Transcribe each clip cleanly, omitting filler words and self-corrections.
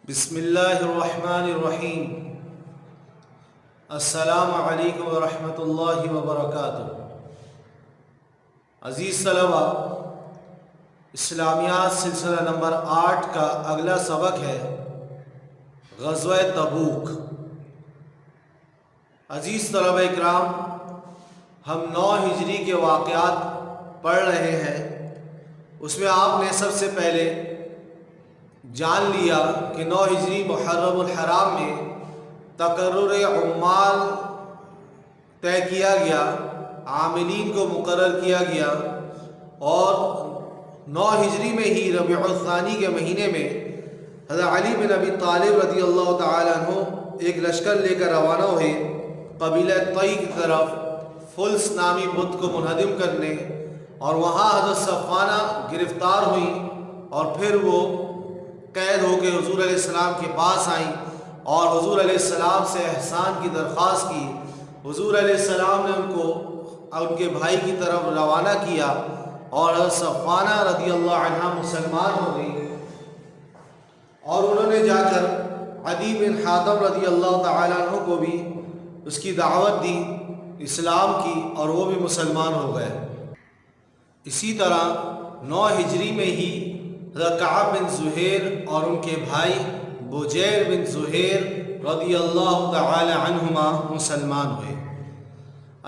بسم اللہ الرحمن الرحیم۔ السلام علیکم ورحمۃ اللہ وبرکاتہ۔ عزیز طلبہ، اسلامیات سلسلہ نمبر 8 کا اگلا سبق ہے غزوہ تبوک۔ عزیز طلبہ اکرام، ہم 9 ہجری کے واقعات پڑھ رہے ہیں۔ اس میں آپ نے سب سے پہلے جان لیا کہ 9 ہجری محرم الحرام میں تقرر عمال طے کیا گیا، عاملین کو مقرر کیا گیا، اور 9 ہجری میں ہی ربیع الثانی کے مہینے میں حضرت علی بن ابی طالب رضی اللہ تعالیٰ عنہ ایک لشکر لے کر روانہ ہوئے قبیلہ طی کی طرف فلس نامی بت کو منہدم کرنے، اور وہاں حضرت صفوانہ گرفتار ہوئیں اور پھر وہ قید ہو کے حضور علیہ السلام کے پاس آئیں اور حضور علیہ السلام سے احسان کی درخواست کی۔ حضور علیہ السلام نے ان کو ان کے بھائی کی طرف روانہ کیا اور حضرت صفوانہ رضی اللہ عنہ مسلمان ہو گئی، اور انہوں نے جا کر عدی بن حاتم رضی اللہ تعالیٰ عنہ کو بھی اس کی دعوت دی اسلام کی، اور وہ بھی مسلمان ہو گئے۔ اسی طرح 9 ہجری میں ہی حضرت کعب بن زہیر اور ان کے بھائی بجیر بن زہیر رضی اللہ تعالی عنہما مسلمان ہوئے۔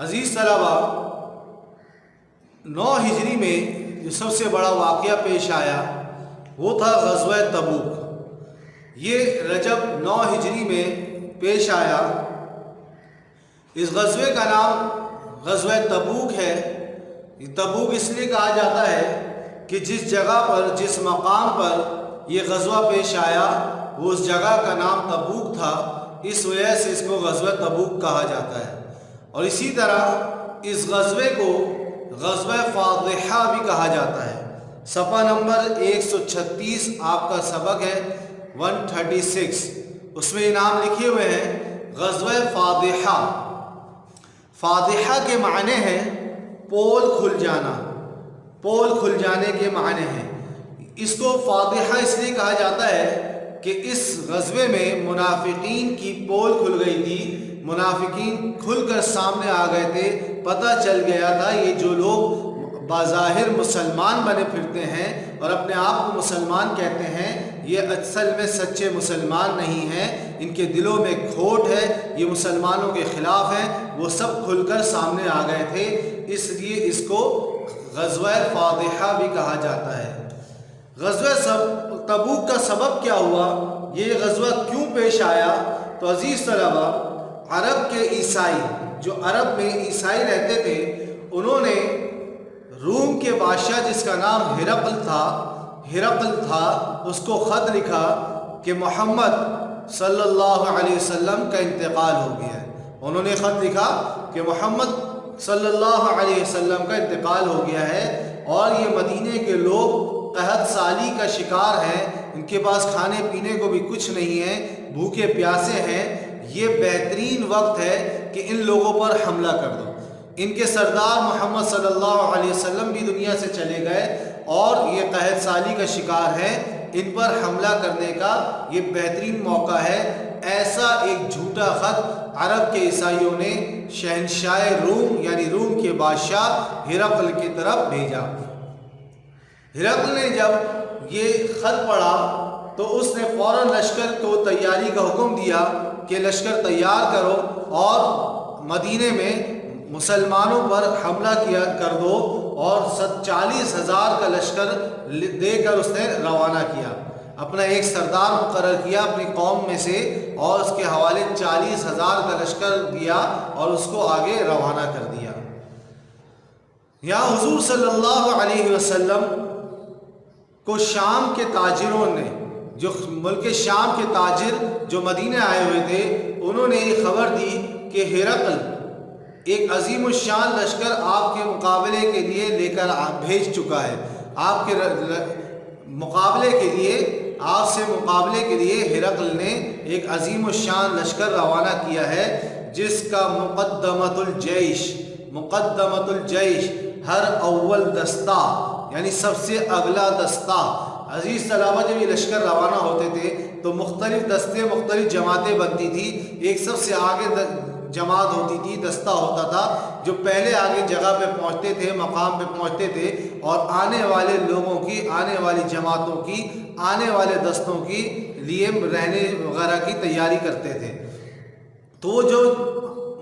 عزیز طلبہ، 9 ہجری میں جو سب سے بڑا واقعہ پیش آیا وہ تھا غزوہ تبوک۔ یہ رجب 9 ہجری میں پیش آیا۔ اس غزوے کا نام غزوہ تبوک ہے۔ یہ تبوک اس لیے کہا جاتا ہے کہ جس جگہ پر، جس مقام پر یہ غزوہ پیش آیا وہ اس جگہ کا نام تبوک تھا، اس وجہ سے اس کو غزوہ تبوک کہا جاتا ہے۔ اور اسی طرح اس غزوے کو غزوہ فاضحہ بھی کہا جاتا ہے۔ صفحہ نمبر 136 آپ کا سبق ہے 136، اس میں نام لکھے ہوئے ہیں غزوہ فاضحہ۔ فاضحہ کے معنی ہیں پول کھل جانا، پول کھل جانے کے معنی ہیں۔ اس کو فاضحہ اس لیے کہا جاتا ہے کہ اس غزوے میں منافقین کی پول کھل گئی تھی، منافقین کھل کر سامنے آ گئے تھے۔ پتہ چل گیا تھا یہ جو لوگ بظاہر مسلمان بنے پھرتے ہیں اور اپنے آپ کو مسلمان کہتے ہیں، یہ اصل میں سچے مسلمان نہیں ہیں، ان کے دلوں میں کھوٹ ہے، یہ مسلمانوں کے خلاف ہیں۔ وہ سب کھل کر سامنے آ گئے تھے، اس لیے اس کو غزوہ فاضحہ بھی کہا جاتا ہے۔ غزوہ تبوک کا سبب کیا ہوا، یہ غزوہ کیوں پیش آیا؟ تو عزیز طلبہ، عرب کے عیسائی، جو عرب میں عیسائی رہتے تھے، انہوں نے روم کے بادشاہ جس کا نام ہرقل تھا، اس کو خط لکھا کہ محمد صلی اللہ علیہ وسلم کا انتقال ہو گیا ہے۔ انہوں نے خط لکھا کہ محمد صلی اللہ علیہ وسلم کا انتقال ہو گیا ہے، اور یہ مدینے کے لوگ قحط سالی کا شکار ہیں، ان کے پاس کھانے پینے کو بھی کچھ نہیں ہے، بھوکے پیاسے ہیں۔ یہ بہترین وقت ہے کہ ان لوگوں پر حملہ کر دو۔ ان کے سردار محمد صلی اللہ علیہ وسلم بھی دنیا سے چلے گئے اور یہ قحط سالی کا شکار ہیں، ان پر حملہ کرنے کا یہ بہترین موقع ہے۔ ایسا ایک جھوٹا خط عرب کے عیسائیوں نے شہنشاہ روم یعنی روم کے بادشاہ ہرقل کی طرف بھیجا۔ ہرقل نے جب یہ خط پڑھا تو اس نے فوراً لشکر کو تیاری کا حکم دیا کہ لشکر تیار کرو اور مدینے میں مسلمانوں پر حملہ کر دو، اور 40,000 کا لشکر دے کر اس نے روانہ کیا۔ اپنا ایک سردار مقرر کیا اپنی قوم میں سے، اور اس کے حوالے 40,000 کا لشکر دیا اور اس کو آگے روانہ کر دیا۔ یہاں حضور صلی اللہ علیہ وسلم کو شام کے تاجروں نے، جو ملک شام کے تاجر جو مدینہ آئے ہوئے تھے، انہوں نے یہ خبر دی کہ ہرقل ایک عظیم الشان لشکر آپ کے مقابلے کے لیے لے کر بھیج چکا ہے۔ آپ کے مقابلے کے لیے، آپ سے مقابلے کے لیے ہرقل نے ایک عظیم الشان لشکر روانہ کیا ہے، جس کا مقدمۃ الجیش ہر اول دستہ، یعنی سب سے اگلا دستہ عزیز طلبہ جب یہ لشکر روانہ ہوتے تھے تو مختلف دستے مختلف جماعتیں بنتی تھی. ایک سب سے آگے جماعت ہوتی تھی, دستہ ہوتا تھا جو پہلے آگے جگہ پہ پہنچتے تھے, مقام پہ پہنچتے تھے اور آنے والے لوگوں کی, آنے والی جماعتوں کی, آنے والے دستوں کی لیے رہنے وغیرہ کی تیاری کرتے تھے. تو وہ جو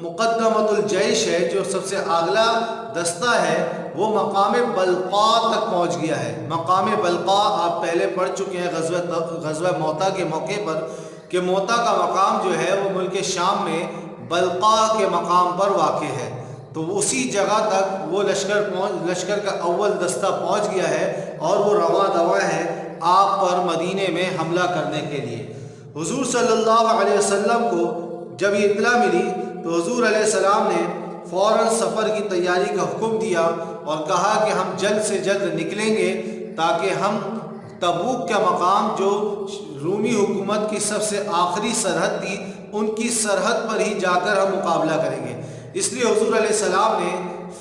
مقدمۃ الجیش ہے, جو سب سے اعلیٰ دستہ ہے, وہ مقام بلقا تک پہنچ گیا ہے. مقام بلقا آپ پہلے پڑھ چکے ہیں غزوہ موتا کے موقع پر کہ موتا کا مقام جو ہے وہ ملک شام میں بلقا کے مقام پر واقع ہے. تو اسی جگہ تک وہ لشکر کا اول دستہ پہنچ گیا ہے اور وہ رواں دواں ہے آپ پر مدینے میں حملہ کرنے کے لیے. حضور صلی اللہ علیہ وسلم کو جب یہ اطلاع ملی تو حضور علیہ السلام نے فوراً سفر کی تیاری کا حکم دیا اور کہا کہ ہم جلد سے جلد نکلیں گے تاکہ ہم تبوک کا مقام جو رومی حکومت کی سب سے آخری سرحد تھی ان کی سرحد پر ہی جا کر ہم مقابلہ کریں گے. اس لیے حضور علیہ السلام نے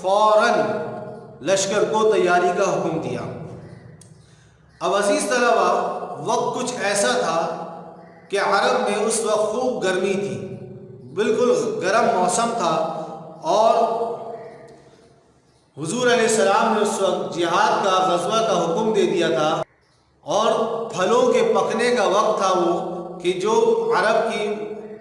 فوراً لشکر کو تیاری کا حکم دیا. اب عزیز طلبہ, وقت کچھ ایسا تھا کہ عرب میں اس وقت خوب گرمی تھی, بالکل گرم موسم تھا اور حضور علیہ السلام نے اس وقت جہاد کا غزوہ کا حکم دے دیا تھا اور پھلوں کے پکنے کا وقت تھا وہ کہ جو عرب کی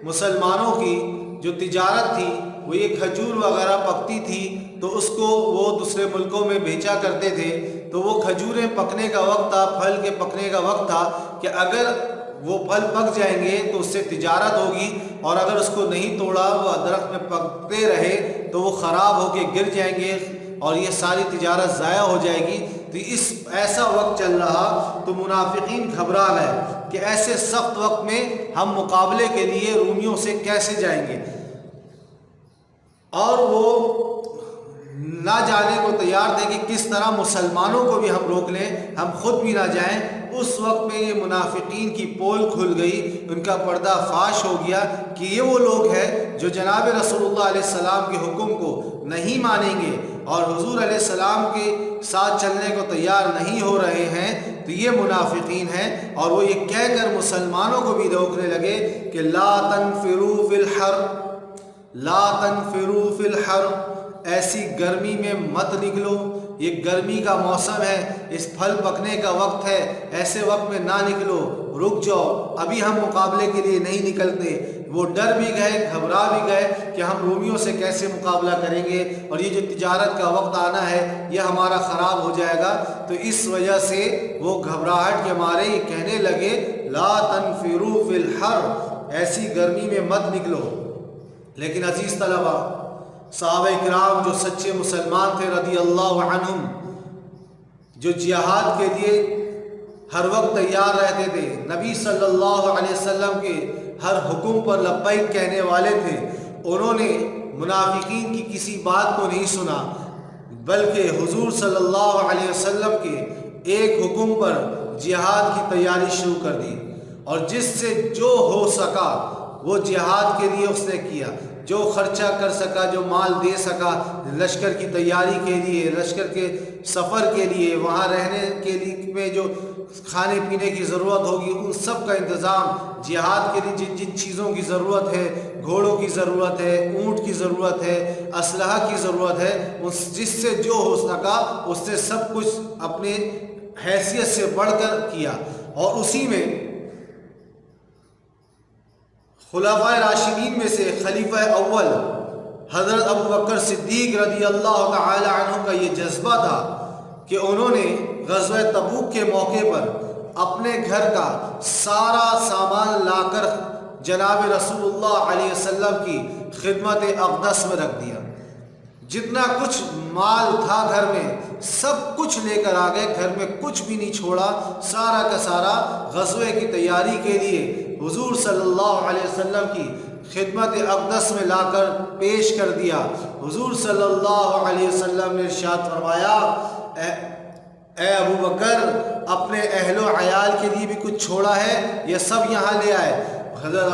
مسلمانوں کی جو تجارت تھی وہ یہ کھجور وغیرہ پکتی تھی تو اس کو وہ دوسرے ملکوں میں بیچا کرتے تھے. تو وہ کھجوریں پکنے کا وقت تھا, پھل کے پکنے کا وقت تھا کہ اگر وہ پھل پک جائیں گے تو اس سے تجارت ہوگی اور اگر اس کو نہیں توڑا, وہ درخت میں پکتے رہے تو وہ خراب ہو کے گر جائیں گے اور یہ ساری تجارت ضائع ہو جائے گی. تو اس ایسا وقت چل رہا تو منافقین گھبرا گئے کہ ایسے سخت وقت میں ہم مقابلے کے لیے رومیوں سے کیسے جائیں گے, اور وہ نہ جانے کو تیار تھے کہ کس طرح مسلمانوں کو بھی ہم روک لیں, ہم خود بھی نہ جائیں. اس وقت میں یہ منافقین کی پول کھل گئی, ان کا پردہ فاش ہو گیا کہ یہ وہ لوگ ہیں جو جناب رسول اللہ علیہ السلام کے حکم کو نہیں مانیں گے اور حضور علیہ السلام کے ساتھ چلنے کو تیار نہیں ہو رہے ہیں. تو یہ منافقین ہیں اور وہ یہ کہہ کر مسلمانوں کو بھی روکنے لگے کہ لا تنفروا فی الحر, لا تنفروا فی الحر, ایسی گرمی میں مت نکلو, یہ گرمی کا موسم ہے, اس پھل پکنے کا وقت ہے, ایسے وقت میں نہ نکلو, رک جاؤ, ابھی ہم مقابلے کے لیے نہیں نکلتے. وہ ڈر بھی گئے, گھبرا بھی گئے کہ ہم رومیوں سے کیسے مقابلہ کریں گے اور یہ جو تجارت کا وقت آنا ہے یہ ہمارا خراب ہو جائے گا. تو اس وجہ سے وہ گھبراہٹ کے مارے یہ کہنے لگے لا تنفروا فی الحر, ایسی گرمی میں مت نکلو. لیکن عزیز طلبہ, صحابہ کرام جو سچے مسلمان تھے رضی اللہ عنہم, جو جہاد کے لیے ہر وقت تیار رہتے تھے, نبی صلی اللہ علیہ وسلم کے ہر حکم پر لبیک کہنے والے تھے, انہوں نے منافقین کی کسی بات کو نہیں سنا بلکہ حضور صلی اللہ علیہ وسلم کے ایک حکم پر جہاد کی تیاری شروع کر دی اور جس سے جو ہو سکا وہ جہاد کے لیے اس نے کیا, جو خرچہ کر سکا, جو مال دے سکا لشکر کی تیاری کے لیے, لشکر کے سفر کے لیے, وہاں رہنے کے لیے میں جو کھانے پینے کی ضرورت ہوگی ان سب کا انتظام, جہاد کے لیے جن جن چیزوں کی ضرورت ہے, گھوڑوں کی ضرورت ہے, اونٹ کی ضرورت ہے, اسلحہ کی ضرورت ہے, جس سے جو ہو سکا اس سے سب کچھ اپنے حیثیت سے بڑھ کر کیا. اور اسی میں خلفائے راشدین میں سے خلیفہ اول حضرت ابو بکر صدیق رضی اللہ تعالی عنہ کا یہ جذبہ تھا کہ انہوں نے غزوہ تبوک کے موقع پر اپنے گھر کا سارا سامان لا کر جناب رسول اللہ علیہ وسلم کی خدمت اقدس میں رکھ دیا. جتنا کچھ مال تھا گھر میں سب کچھ لے کر آ گئے, گھر میں کچھ بھی نہیں چھوڑا, سارا کا سارا غزوے کی تیاری کے لیے حضور صلی اللہ علیہ وسلم کی خدمت اقدس میں لا کر پیش کر دیا. حضور صلی اللہ علیہ وسلم نے ارشاد فرمایا اے ابو بکر, اپنے اہل و عیال کے لیے بھی کچھ چھوڑا ہے, یہ سب یہاں لے آئے. حضرت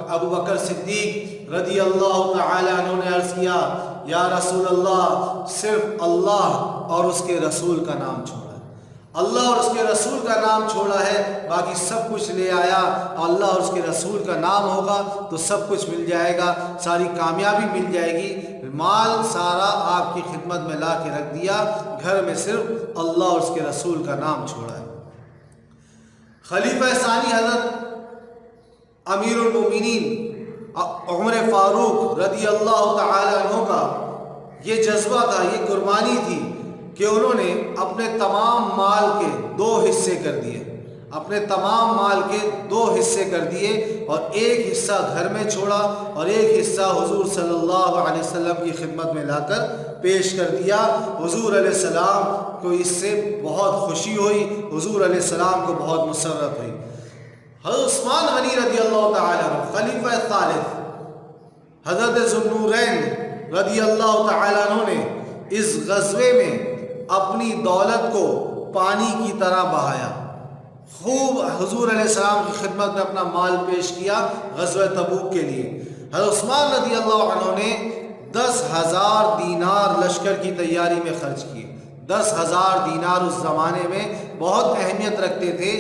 ابو بکر صدیق رضی اللہ تعالی عنہ نے عرض کیا یا رسول اللہ, صرف اللہ اور اس کے رسول کا نام چھوڑا ہے, اللہ اور اس کے رسول کا نام چھوڑا ہے، باقی سب کچھ لے آیا، اللہ اور اس کے رسول کا نام ہوگا تو سب کچھ مل جائے گا، ساری کامیابی مل جائے گی۔ مال سارا آپ کی خدمت میں لا کے رکھ دیا، گھر میں صرف اللہ اور اس کے رسول کا نام چھوڑا ہے۔ خلیفہ ثانی حضرت امیر المومنین عمر فاروق رضی اللہ تعالی عنہ کا یہ جذبہ تھا، یہ قربانی تھی کہ انہوں نے اپنے تمام مال کے 2 حصے کر دیے، اپنے تمام مال کے 2 حصے کر دیے، اور ایک حصہ گھر میں چھوڑا اور ایک حصہ حضور صلی اللہ علیہ وسلم کی خدمت میں لا کر پیش کر دیا۔ حضور علیہ السلام کو اس سے بہت خوشی ہوئی، حضور علیہ السلام کو بہت مسرت ہوئی۔ حضرت عثمان غنی رضی اللہ تعالیٰ عنہ خلیفہ ثالث حضرت ذو النورین رضی اللہ تعالیٰ عنہ نے اس غزوے میں اپنی دولت کو پانی کی طرح بہایا، خوب حضور علیہ السلام کی خدمت میں اپنا مال پیش کیا غزوہ تبوک کے لیے۔ حضرت عثمان رضی اللہ عنہ نے 10,000 دینار لشکر کی تیاری میں خرچ کیے۔ 10,000 دینار اس زمانے میں بہت اہمیت رکھتے تھے۔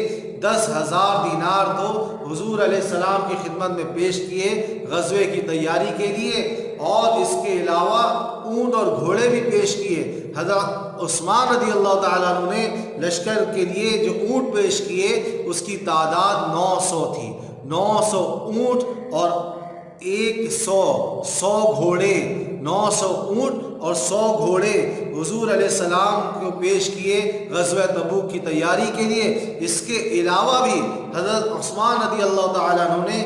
10,000 دینار تو حضور علیہ السلام کی خدمت میں پیش کیے غزوے کی تیاری کے لیے، اور اس کے علاوہ اونٹ اور گھوڑے بھی پیش کیے۔ حضرت عثمان رضی اللہ تعالیٰ عنہ نے لشکر کے لیے جو اونٹ پیش کیے اس کی تعداد 900 تھی۔ 900 اونٹ اور 100 گھوڑے، 900 اونٹ اور 100 گھوڑے حضور علیہ السلام کو پیش کیے غزوہ تبوک کی تیاری کے لیے۔ اس کے علاوہ بھی حضرت عثمان رضی اللہ تعالیٰ عنہ نے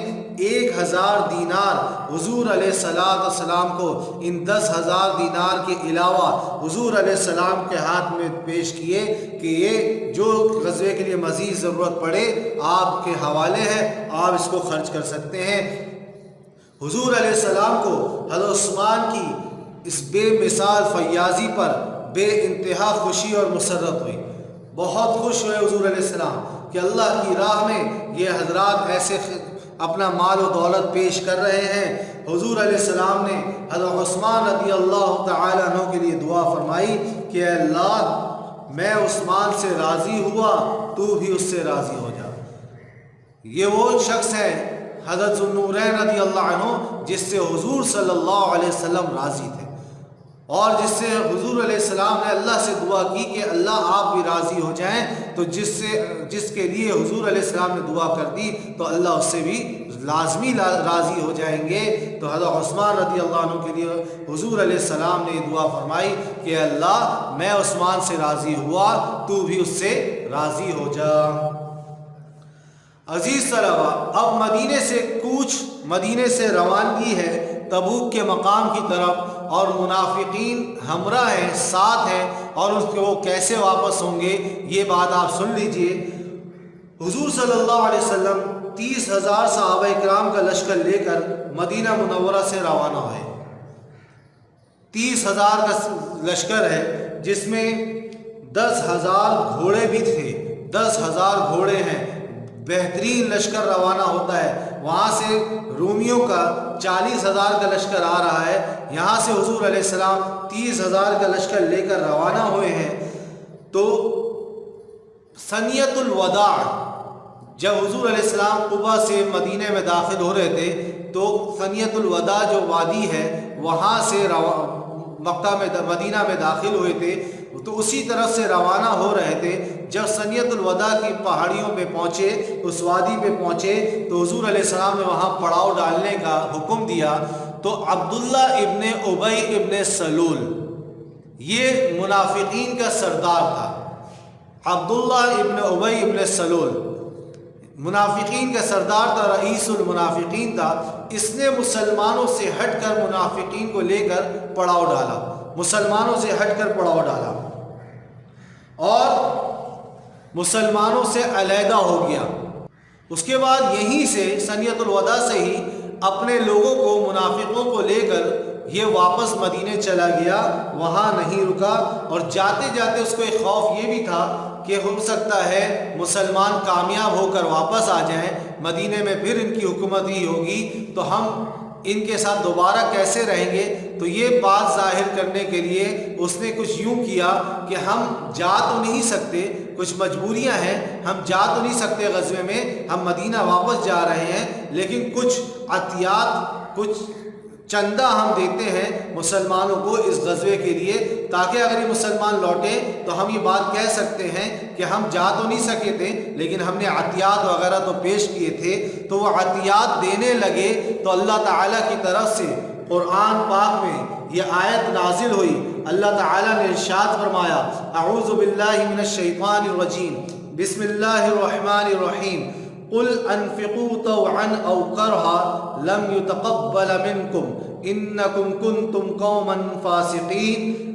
1,000 دینار حضور علیہ السلام کو ان 10,000 دینار کے علاوہ حضور علیہ السلام کے ہاتھ میں پیش کیے کہ یہ جو غزوے کے لیے مزید ضرورت پڑے آپ کے حوالے ہے، آپ اس کو خرچ کر سکتے ہیں۔ حضور علیہ السلام کو حضرت عثمان کی اس بے مثال فیاضی پر بے انتہا خوشی اور مسرت ہوئی، بہت خوش ہوئے حضور علیہ السلام کہ اللہ کی راہ میں یہ حضرات ایسے اپنا مال و دولت پیش کر رہے ہیں۔ حضور علیہ السلام نے حضرت عثمان رضی اللہ تعالیٰ عنہ کے لیے دعا فرمائی کہ اے اللہ میں عثمان سے راضی ہوا، تو بھی اس سے راضی ہو جا۔ یہ وہ شخص ہے حضرت ذو النورین رضی اللہ عنہ جس سے حضور صلی اللہ علیہ وسلم راضی تھے، اور جس سے حضور علیہ السلام نے اللہ سے دعا کی کہ اللہ آپ بھی راضی ہو جائیں، تو جس کے لیے حضور علیہ السلام نے دعا کر دی تو اللہ اس سے بھی لازمی راضی ہو جائیں گے۔ تو حضرت عثمان رضی اللہ عنہ کے لیے حضور علیہ السلام نے یہ دعا فرمائی کہ اللہ میں عثمان سے راضی ہوا، تو بھی اس سے راضی ہو جا۔ عزیز طلبہ، اب مدینے سے روانگی ہے تبوک کے مقام کی طرف، اور منافقین ہمراہ ہیں، ساتھ ہیں، اور اس کے وہ کیسے واپس ہوں گے یہ بات آپ سن لیجئے۔ حضور صلی اللہ علیہ وسلم 30,000 صحابہ کرام کا لشکر لے کر مدینہ منورہ سے روانہ ہوئے۔ 30,000 کا لشکر ہے جس میں 10,000 گھوڑے بھی تھے۔ 10,000 گھوڑے ہیں، بہترین لشکر روانہ ہوتا ہے۔ وہاں سے رومیوں کا 40,000 کا لشکر آ رہا ہے، یہاں سے حضور علیہ السلام 30,000 کا لشکر لے کر روانہ ہوئے ہیں۔ تو ثنیۃ الوداع، جب حضور علیہ السلام قبا سے مدینہ میں داخل ہو رہے تھے تو ثنیۃ الوداع جو وادی ہے وہاں سے مدینہ میں داخل ہوئے تھے، تو اسی طرف سے روانہ ہو رہے تھے۔ جب ثنیۃ الوداع کی پہاڑیوں پہ پہنچے، اس وادی پہ پہنچے، تو حضور علیہ السلام نے وہاں پڑاؤ ڈالنے کا حکم دیا۔ تو عبداللہ ابن ابی ابن سلول یہ منافقین کا سردار تھا۔ عبداللہ ابن ابی ابن سلول منافقین کا سردار تھا، رئیس المنافقین تھا۔ اس نے مسلمانوں سے ہٹ کر منافقین کو لے کر پڑاؤ ڈالا، مسلمانوں سے ہٹ کر پڑاؤ ڈالا اور مسلمانوں سے علیحدہ ہو گیا۔ اس کے بعد یہیں سے ثنیۃ الوداع سے ہی اپنے لوگوں کو، منافقوں کو لے کر یہ واپس مدینے چلا گیا، وہاں نہیں رکا۔ اور جاتے جاتے اس کو ایک خوف یہ بھی تھا کہ ہو سکتا ہے مسلمان کامیاب ہو کر واپس آ جائیں، مدینے میں پھر ان کی حکومت ہی ہوگی، تو ہم ان کے ساتھ دوبارہ کیسے رہیں گے۔ تو یہ بات ظاہر کرنے کے لیے اس نے کچھ یوں کیا کہ ہم جا تو نہیں سکتے، کچھ مجبوریاں ہیں، ہم جا تو نہیں سکتے غزوے میں، ہم مدینہ واپس جا رہے ہیں، لیکن کچھ عطیات، کچھ چندہ ہم دیتے ہیں مسلمانوں کو اس غزوے کے لیے، تاکہ اگر یہ مسلمان لوٹیں تو ہم یہ بات کہہ سکتے ہیں کہ ہم جا تو نہیں سکے تھے لیکن ہم نے عطیات وغیرہ تو پیش کیے تھے۔ تو وہ عطیات دینے لگے تو اللہ تعالیٰ کی طرف سے قرآن پاک میں یہ آیت نازل ہوئی۔ اللہ تعالیٰ نے ارشاد فرمایا، اعوذ باللہ من الشیطان الرجیم، بسم اللہ الرحمن الرحیم، قل انفقوا طوعا او کرہا لم يتقبل منکم انکم کنتم قوما فاسقین۔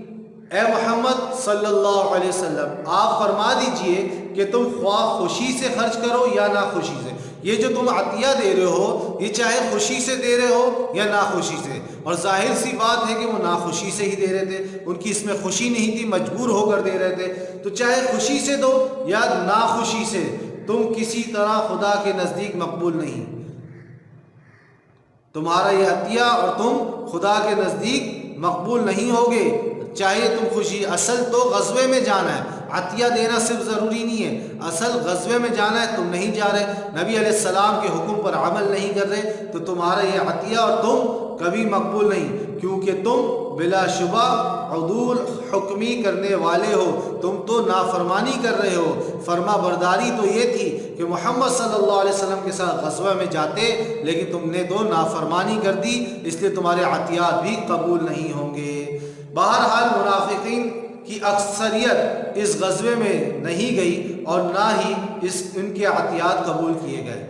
اے محمد صلی اللہ علیہ وسلم، آپ فرما دیجئے کہ تم خواہ خوشی سے خرچ کرو یا ناخوشی سے، یہ جو تم عطیہ دے رہے ہو یہ چاہے خوشی سے دے رہے ہو یا ناخوشی سے، اور ظاہر سی بات ہے کہ وہ ناخوشی سے ہی دے رہے تھے، ان کی اس میں خوشی نہیں تھی، مجبور ہو کر دے رہے تھے، تو چاہے خوشی سے دو یا ناخوشی سے، تم کسی طرح خدا کے نزدیک مقبول نہیں، تمہارا یہ عطیہ اور تم خدا کے نزدیک مقبول نہیں ہوگے، چاہے تم خوشی، اصل تو غزوے میں جانا ہے، عطیہ دینا صرف ضروری نہیں ہے، اصل غزوے میں جانا ہے، تم نہیں جا رہے، نبی علیہ السلام کے حکم پر عمل نہیں کر رہے، تو تمہارا یہ عطیہ اور تم کبھی مقبول نہیں، کیونکہ تم بلا شبہ عدول حکمی کرنے والے ہو، تم تو نافرمانی کر رہے ہو۔ فرما برداری تو یہ تھی کہ محمد صلی اللہ علیہ وسلم کے ساتھ غزوہ میں جاتے، لیکن تم نے تو نافرمانی کر دی، اس لیے تمہارے عطیات بھی قبول نہیں ہوں گے۔ بہرحال منافقین کی اکثریت اس غزوے میں نہیں گئی اور نہ ہی ان کے عطیات قبول کیے گئے۔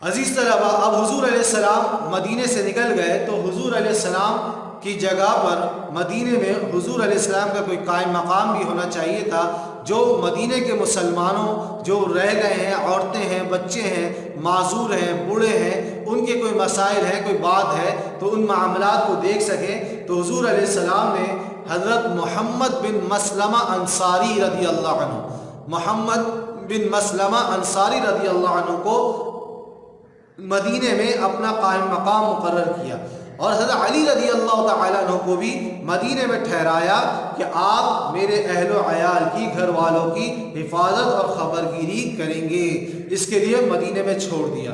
عزیز طلبہ، اب حضور علیہ السلام مدینے سے نکل گئے تو حضور علیہ السلام کی جگہ پر مدینے میں حضور علیہ السلام کا کوئی قائم مقام بھی ہونا چاہیے تھا، جو مدینے کے مسلمانوں جو رہ گئے ہیں، عورتیں ہیں، بچے ہیں، معذور ہیں، بوڑھے ہیں، ان کے کوئی مسائل ہیں، کوئی بات ہے تو ان معاملات کو دیکھ سکیں۔ تو حضور علیہ السلام نے حضرت محمد بن مسلمہ انصاری رضی اللہ عنہ، محمد بن مسلمہ انصاری رضی اللہ عنہ کو مدینے میں اپنا قائم مقام مقرر کیا، اور حضرت علی رضی اللہ تعالیٰ عنہ کو بھی مدینے میں ٹھہرایا کہ آپ میرے اہل و عیال کی، گھر والوں کی حفاظت اور خبرگیری کریں گے، اس کے لیے مدینے میں چھوڑ دیا۔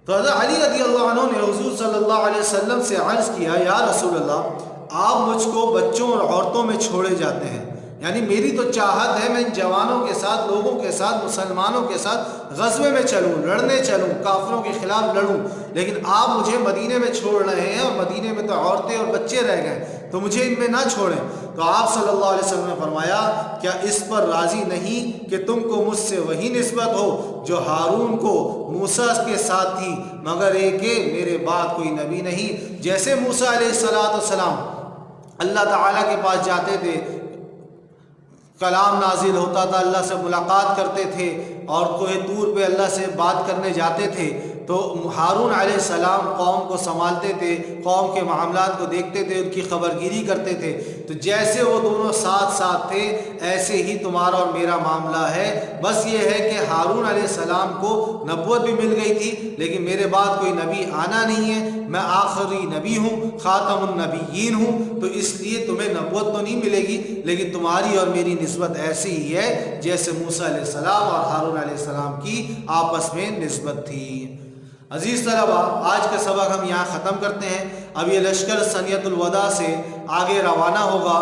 تو حضرت علی رضی اللہ عنہ نے حضور صلی اللہ علیہ وسلم سے عرض کیا، یا رسول اللہ، آپ مجھ کو بچوں اور عورتوں میں چھوڑے جاتے ہیں، یعنی میری تو چاہت ہے میں ان جوانوں کے ساتھ، لوگوں کے ساتھ، مسلمانوں کے ساتھ غزوے میں چلوں، لڑنے چلوں، کافروں کے خلاف لڑوں، لیکن آپ مجھے مدینے میں چھوڑ رہے ہیں، اور مدینے میں تو عورتیں اور بچے رہ گئے، تو مجھے ان میں نہ چھوڑیں۔ تو آپ صلی اللہ علیہ وسلم نے فرمایا، کیا اس پر راضی نہیں کہ تم کو مجھ سے وہی نسبت ہو جو ہارون کو موسیٰ کے ساتھ تھی، مگر ایک کہ میرے بعد کوئی نبی نہیں۔ جیسے موسیٰ علیہ السلام اللہ تعالیٰ کے پاس جاتے تھے، کلام نازل ہوتا تھا، اللہ سے ملاقات کرتے تھے، اور کوہ طور پہ اللہ سے بات کرنے جاتے تھے، تو ہارون علیہ السلام قوم کو سنبھالتے تھے، قوم کے معاملات کو دیکھتے تھے، ان کی خبرگیری کرتے تھے۔ تو جیسے وہ دونوں ساتھ ساتھ تھے، ایسے ہی تمہارا اور میرا معاملہ ہے، بس یہ ہے کہ ہارون علیہ السلام کو نبوت بھی مل گئی تھی، لیکن میرے بعد کوئی نبی آنا نہیں ہے، میں آخری نبی ہوں، خاتم النبیین ہوں، تو اس لیے تمہیں نبوت تو نہیں ملے گی، لیکن تمہاری اور میری نسبت ایسی ہی ہے جیسے موسیٰ علیہ السلام اور ہارون علیہ السلام کی آپس میں نسبت تھی۔ عزیز طلبہ، آج کا سبق ہم یہاں ختم کرتے ہیں۔ اب یہ لشکر سنیت الوداع سے آگے روانہ ہوگا،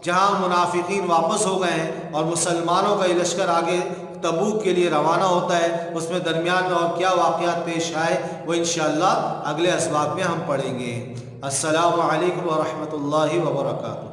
جہاں منافقین واپس ہو گئے ہیں، اور مسلمانوں کا یہ لشکر آگے تبوک کے لیے روانہ ہوتا ہے۔ اس میں درمیان میں اور کیا واقعات پیش آئے وہ انشاءاللہ اگلے اسباق میں ہم پڑھیں گے۔ السلام علیکم ورحمۃ اللہ وبرکاتہ۔